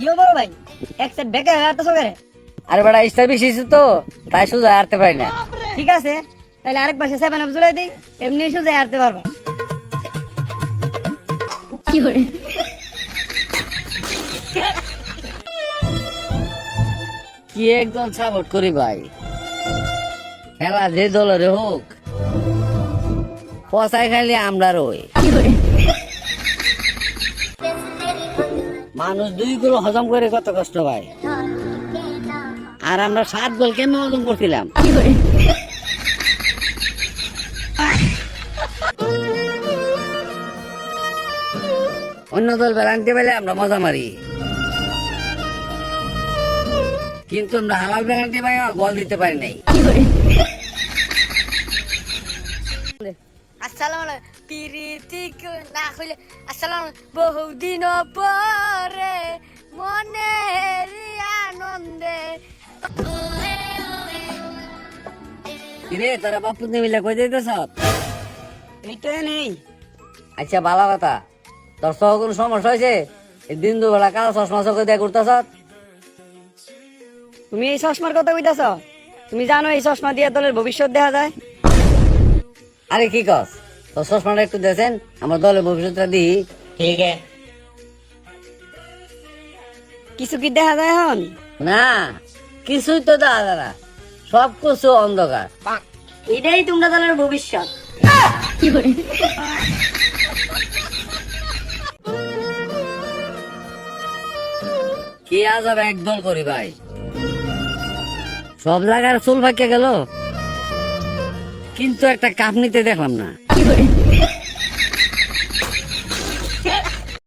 ইও বড় ভাই এক সেট বেকে হাঁটতেছো করে। আরে বেটা স্টার বেশি তো তাই সোজা হারতে পারি না। ঠিক আছে, তাহলে আরেক পাশে 7 আপ ঝুলাই দিই, এমনি সোজা হাঁটতে পারবা। কি করে? কি একদম সাপোর্ট করি ভাই, খেলা যে দলের হোক পচাই খাইলে আমরা রই। কি করে? মানুষ 2 গোল হজম করে কত কষ্ট ভাই, আর আমরা 7 গোল কেমন হজম করছিলাম। কি করে? অন্য দল বেলান্টি পেলে আমরা মজা মারি, কিন্তু আমরা হালাল বেলান্টি পাই গোল দিতে পারি নাই। কি করে? আসসালামু আলাইকুম প্রীতি না হইলে আসসালামু বহুদিন পরে মনের আনন্দে। কিরে তোরা বাপু মিলে কই যাইতেছ? এইটা নেই। আচ্ছা ভালো কথা, তোর সহ কোনো সমস্যা হয়েছে? এই দিন দুবেলা কালো চশমা চোখে দিয়ে ঘুরতেছ? তুমি এই চশমার কথা কইতাছ? তুমি জানো এই চশমা দিয়ে দলের ভবিষ্যৎ দেখা যায়? আরে কি কস, তোর চশমাটা একটু দেখেন, আমার দলের ভবিষ্যৎটা দিই। ঠিক আছে। কিছু কি দেখা যায় এখন? না কিছুই তো দেখা যায় না, সব কিছু অন্ধকার। এটাই তোমরা দলের ভবিষ্যৎ। কি করে? কি আজব একদল করি ভাই, সব জায়গায় চুল ফাঁকে গেল কিন্তু একটা কাপ নিতে দেখলাম না।